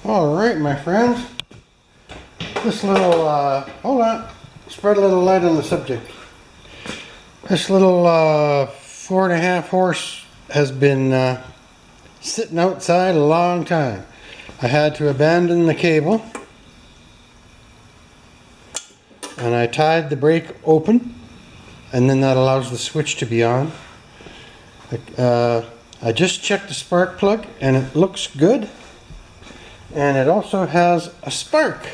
Alright, my friends. This little, hold on, spread a little light on the subject. This little 4.5 horse has been sitting outside a long time. I had to abandon the cable and I tied the brake open, and then that allows the switch to be on. I just checked the spark plug and it looks good, and it also has a spark.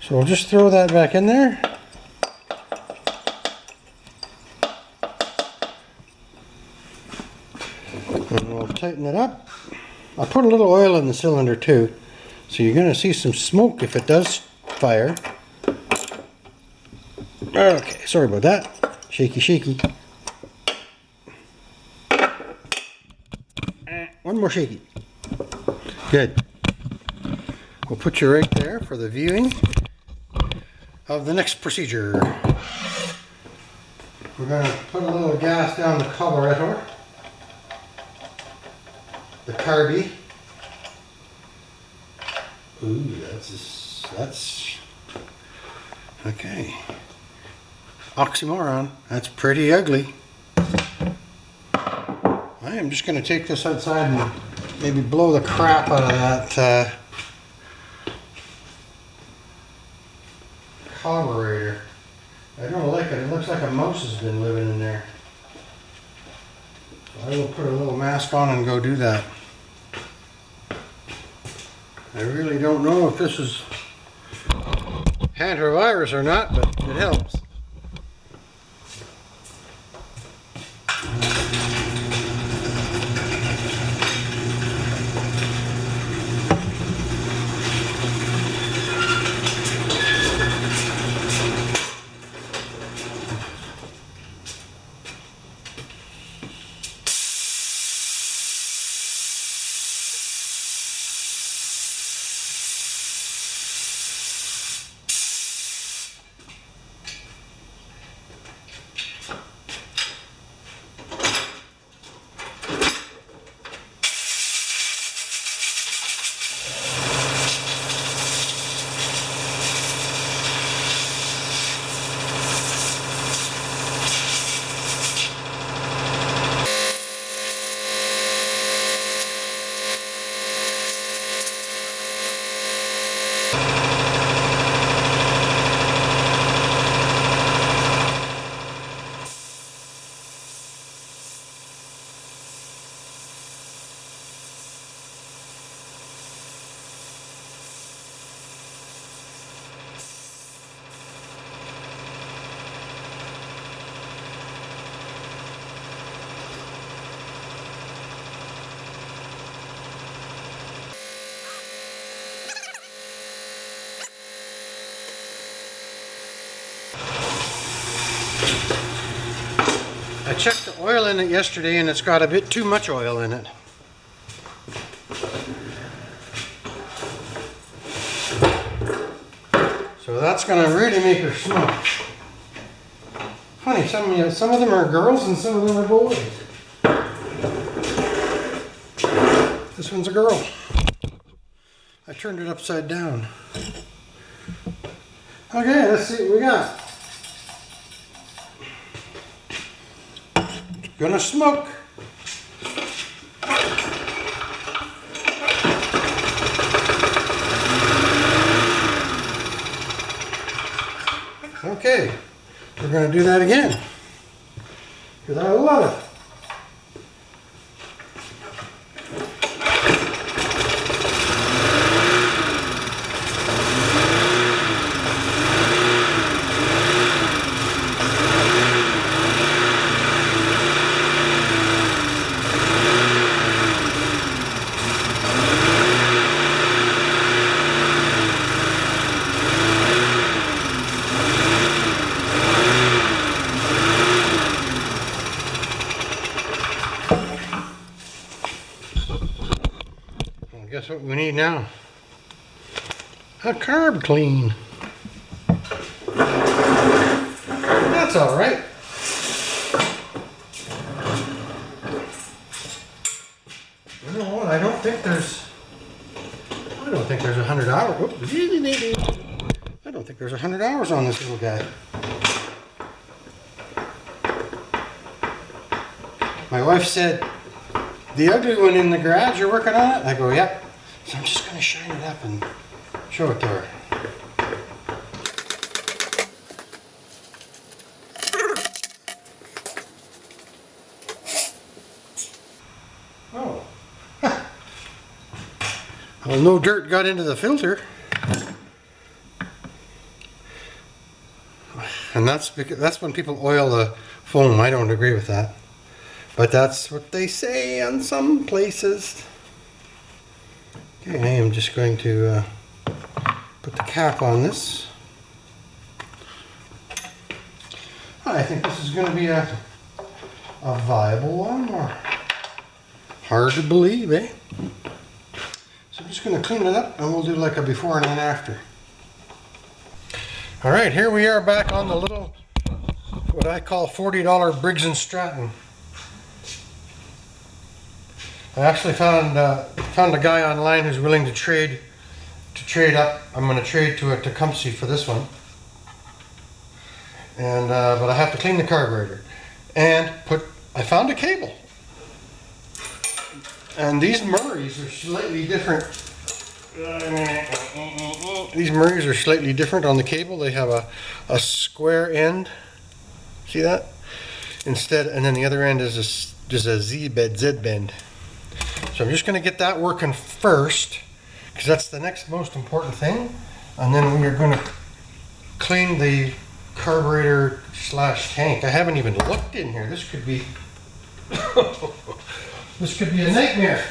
So we'll just throw that back in there. And we'll tighten it up. I put a little oil in the cylinder too, so you're going to see some smoke if it does fire. Okay, sorry about that. Shaky, shaky. One more shaky. Good. We'll put you right there for the viewing of the next procedure. We're going to put a little gas down the carburetor, the carby. Ooh, that's okay. Oxymoron. That's pretty ugly. I am just going to take this outside and maybe blow the crap out of that carburetor. I don't like it. It looks like a mouse has been living in there. So I will put a little mask on and go do that. I really don't know if this is hantavirus or not, but it helps. I checked the oil in it yesterday and it's got a bit too much oil in it. So that's going to really make her smoke. Funny, some of them are girls and some of them are boys. This one's a girl. I turned it upside down. Okay, let's see what we got. Gonna smoke. Okay, we're gonna do that again because I love it. Guess what we need now? A carb clean. That's all right. You know what? I don't think there's don't think there's 100 hours. I don't think there's 100 hours on this little guy. My wife said, the ugly one in the garage, you're working on it? I go, yep. So I'm just going to shine it up and show it to her. Oh. Well, no dirt got into the filter. And that's when people oil the foam. I don't agree with that. But that's what they say on some places. Okay, I am just going to put the cap on this. I think this is going to be a viable one. Or hard to believe, eh? So I'm just going to clean it up and we'll do like a before and an after. Alright, here we are back on the little, what I call $40 Briggs and Stratton. I actually found a guy online who's willing to trade up. I'm going to trade to a Tecumseh for this one, and but I have to clean the carburetor and I found a cable, and these Murrays are slightly different. These Murrays are slightly different on the cable. They have a square end. See that? Instead, and then the other end is just a Z bend. So I'm just going to get that working first, because that's the next most important thing. And then we are going to clean the carburetor / tank. I haven't even looked in here. This could be this could be a nightmare.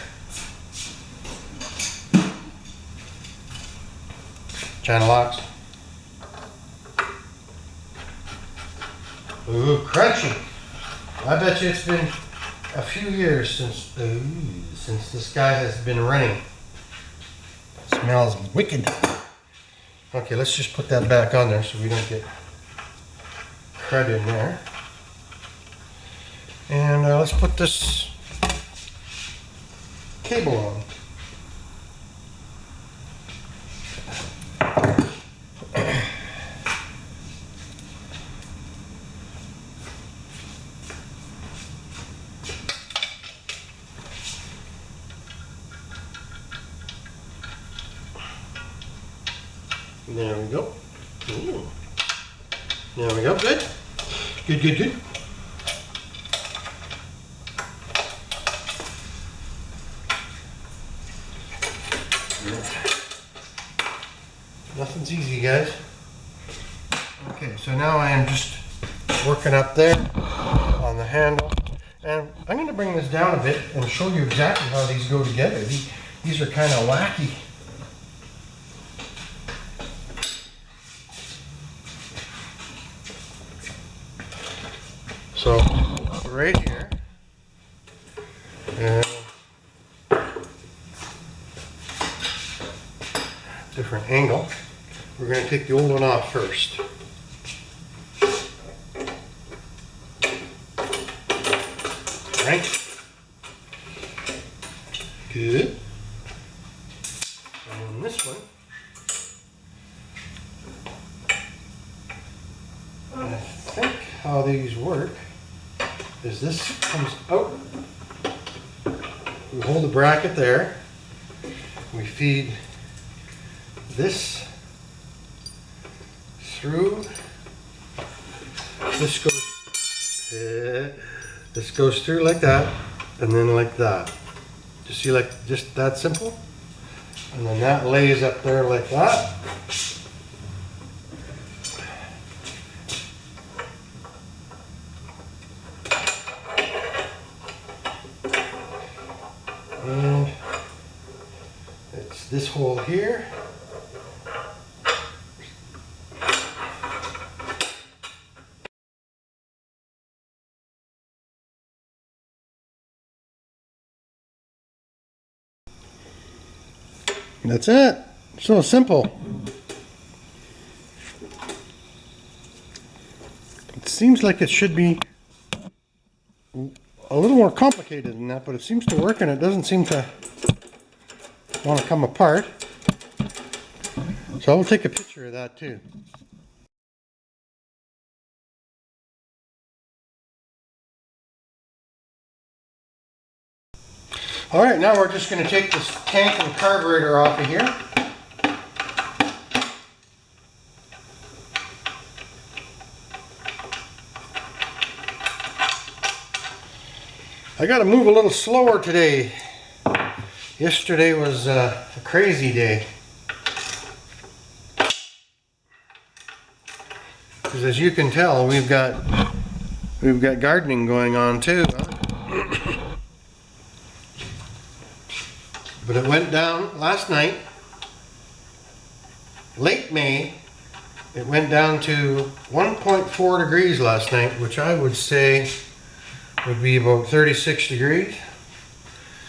Channel locks. Ooh, crunchy. I bet you it's been a few years since this guy has been running. It smells wicked. Okay, let's just put that back on there so we don't get crud in there. And let's put this cable on. There we go. Ooh. There we go. Good. Good. Nothing's easy, guys. Okay, so now I am just working up there on the handle. And I'm going to bring this down a bit and show you exactly how these go together. These are kind of wacky. So, right here, and different angle, we're going to take the old one off first. Right? Good. And this one, I think how these work is this comes out, we hold the bracket there, we feed this through, this goes through like that, and then like that. You see, like just that simple? And then that lays up there like that. And it's this hole here. That's it. So simple. It seems like it should be a little more complicated than that, but it seems to work and it doesn't seem to want to come apart. So I'll take a picture of that too. All right, now we're just going to take this tank and carburetor off of here. I got to move a little slower today. Yesterday was a crazy day. Because as you can tell, we've got gardening going on too. But it went down last night, late May. It went down to 1.4 degrees last night, which I would say would be about 36 degrees.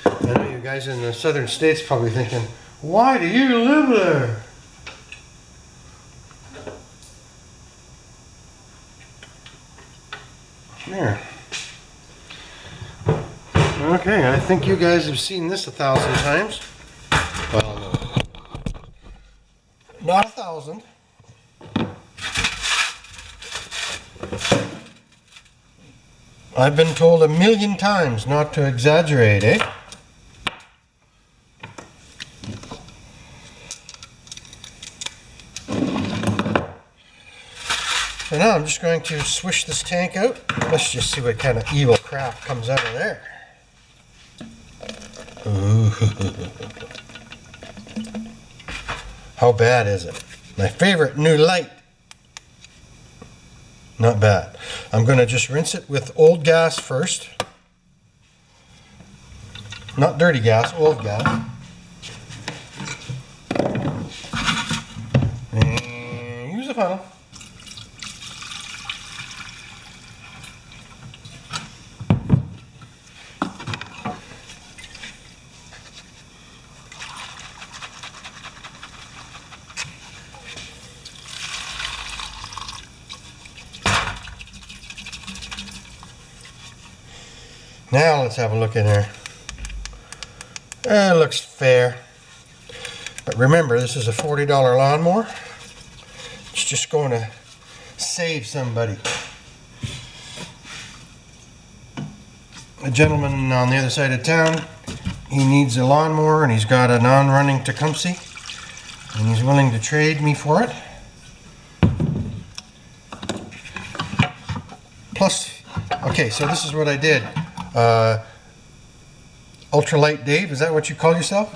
I know you guys in the southern states probably thinking, why do you live there? There. Okay, I think you guys have seen this 1,000 times. Well, no. Not 1,000. I've been told 1,000,000 times not to exaggerate, eh? So now I'm just going to swish this tank out. Let's just see what kind of evil crap comes out of there. Ooh. How bad is it? My favorite new light. Not bad. I'm going to just rinse it with old gas first. Not dirty gas, old gas. And use a funnel. Now let's have a look in there. It looks fair. But remember, this is a $40 lawnmower. It's just going to save somebody. A gentleman on the other side of town, he needs a lawnmower and he's got a non-running Tecumseh and he's willing to trade me for it. Plus, okay, so this is what I did. Ultralight Dave, is that what you call yourself?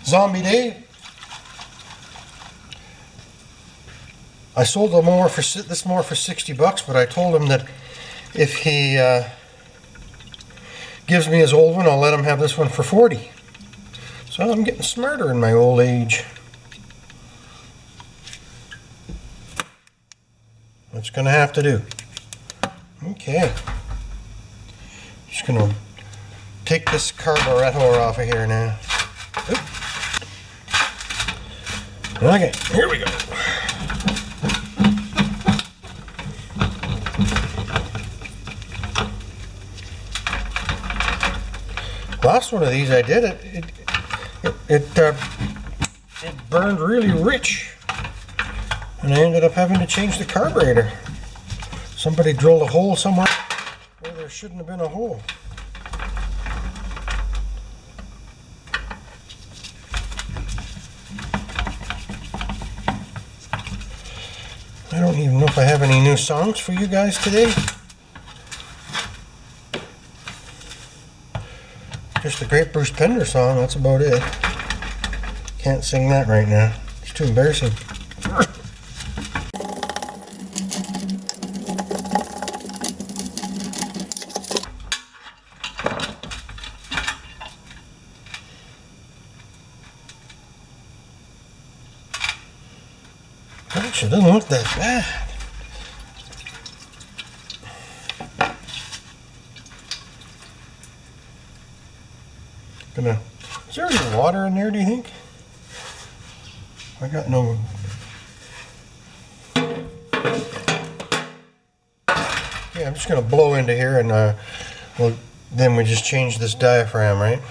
Zombie Dave? I sold this mower for $60, but I told him that if he gives me his old one, I'll let him have this one for $40. So I'm getting smarter in my old age. What's gonna have to do? Okay. Just gonna take this carburetor off of here now. Oop. Okay, here we go. Last one of these I did, it burned really rich, and I ended up having to change the carburetor. Somebody drilled a hole somewhere where there shouldn't have been a hole. I don't even know if I have any new songs for you guys today. Just the great Bruce Pender song, that's about it. Can't sing that right now. It's too embarrassing. Gosh, it doesn't look that bad. Is there any water in there, do you think? I got no... Yeah, I'm just going to blow into here and well, then we just change this diaphragm, right?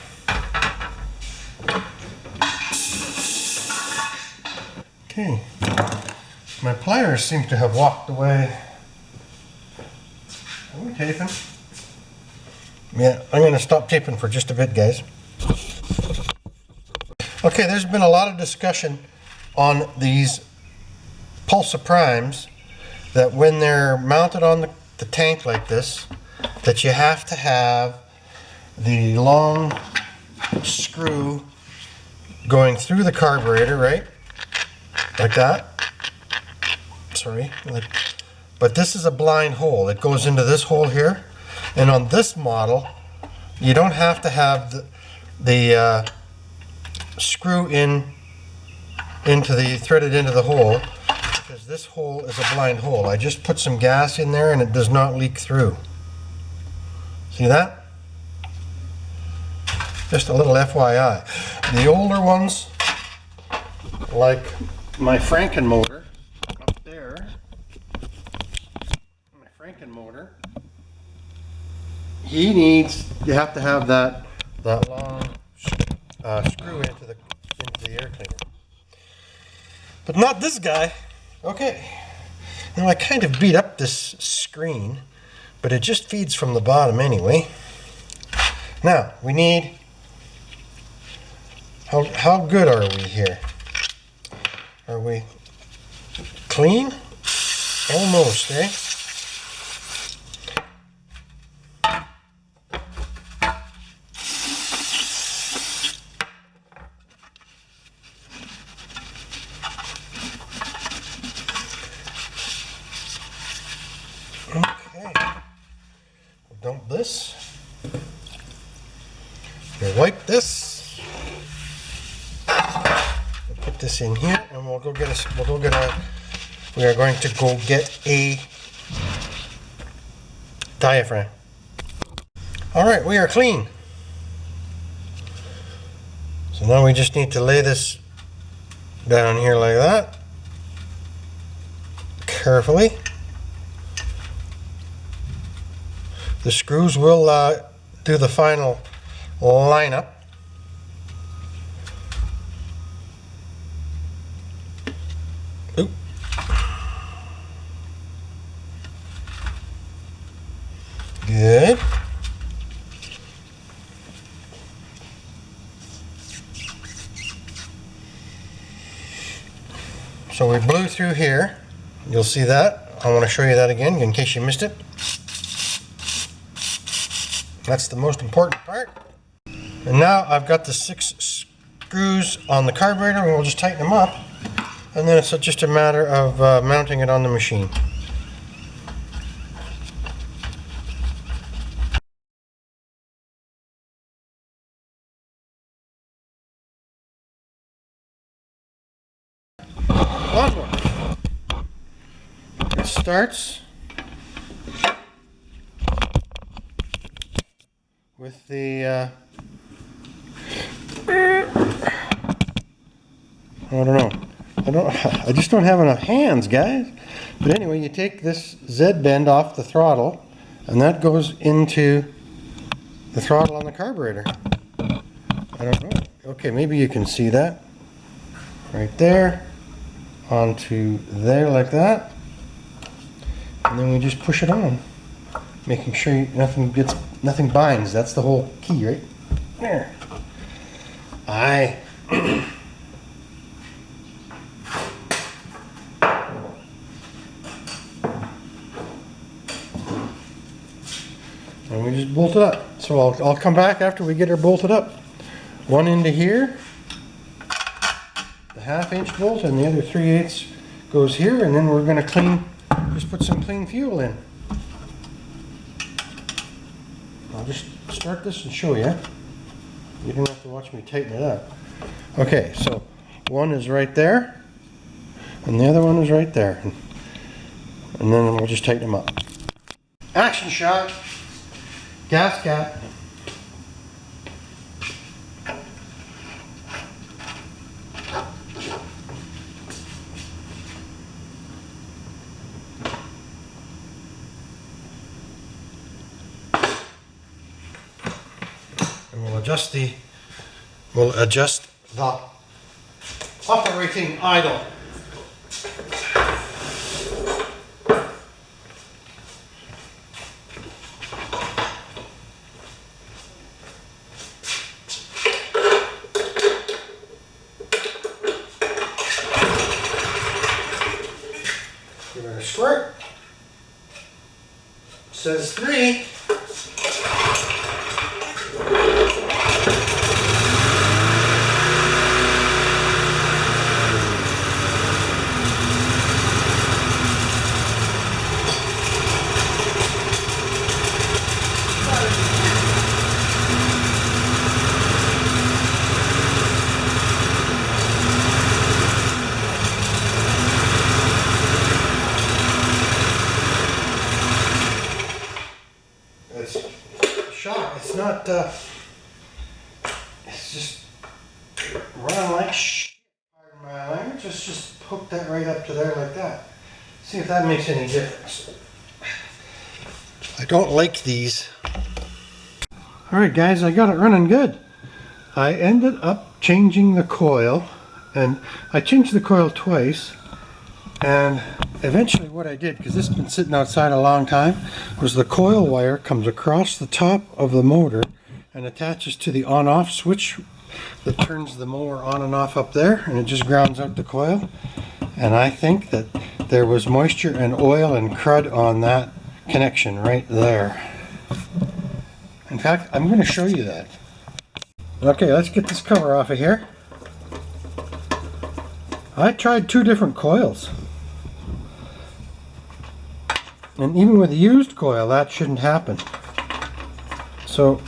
Okay, my pliers seem to have walked away. Are we taping? Yeah, I'm going to stop taping for just a bit, guys. Okay, there's been a lot of discussion on these Pulsa Primes that when they're mounted on the tank like this, that you have to have the long screw going through the carburetor, right? Like that. Sorry. But this is a blind hole. It goes into this hole here. And on this model, you don't have to have the screw threaded into the hole, because this hole is a blind hole. I just put some gas in there and it does not leak through. See that? Just a little FYI. The older ones, like my Franken motor up there, you have to have that long screw into the air cleaner. But not this guy. Okay. Now I kind of beat up this screen, but it just feeds from the bottom anyway. Now we need, how good are we here? Are we clean? Almost, eh? Okay. We'll dump this. We'll wipe this. We'll put this in here, and we are going to go get a diaphragm. All right, we are clean. So now we just need to lay this down here like that, carefully. The screws will do the final lineup. Oop. Good. So we blew through here. You'll see that. I want to show you that again in case you missed it. That's the most important part. And now I've got the 6 screws on the carburetor, and we'll just tighten them up. And then it's just a matter of mounting it on the machine. One more. It starts with the I don't know. I just don't have enough hands, guys. But anyway, you take this Z bend off the throttle, and that goes into the throttle on the carburetor. I don't know. Okay, maybe you can see that. Right there, onto there like that. And then we just push it on, making sure nothing binds. That's the whole key, right? There. Aye. And we just bolt it up. So I'll come back after we get her bolted up. One into here, the 1/2 inch bolt, and the other 3/8 goes here, and then we're going to just put some clean fuel in. I'll just start this and show you. You don't have to watch me tighten it up. Okay, so one is right there, and the other one is right there. And then we'll just tighten them up. Action shot. Gas cap. And we'll adjust the operating idle. squirt. Says 3. It's shock. It's not, it's just running like shit. Pardon my language. Let's just hook that right up to there like that. See if that makes any difference. I don't like these. Alright guys, I got it running good. I ended up changing the coil, and I changed the coil twice, and eventually what I did, because this has been sitting outside a long time, was the coil wire comes across the top of the motor and attaches to the on-off switch that turns the mower on and off up there, and it just grounds out the coil. And I think that there was moisture and oil and crud on that connection right there. In fact, I'm going to show you that. Okay, let's get this cover off of here. I tried 2 different coils. And even with a used coil, that shouldn't happen. So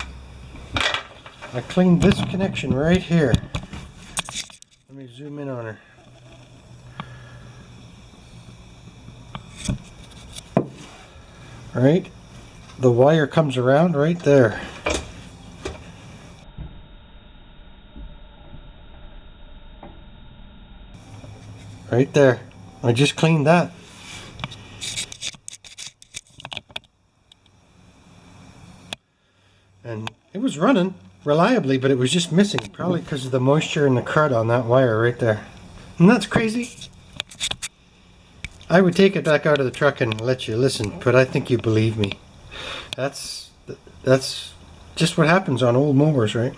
I cleaned this connection right here. Let me zoom in on her. Right? The wire comes around right there. Right there. I just cleaned that. And it was running reliably, but it was just missing, probably because of the moisture and the crud on that wire right there. And that's crazy. I would take it back out of the truck and let you listen, but I think you believe me. That's just what happens on old mowers, right?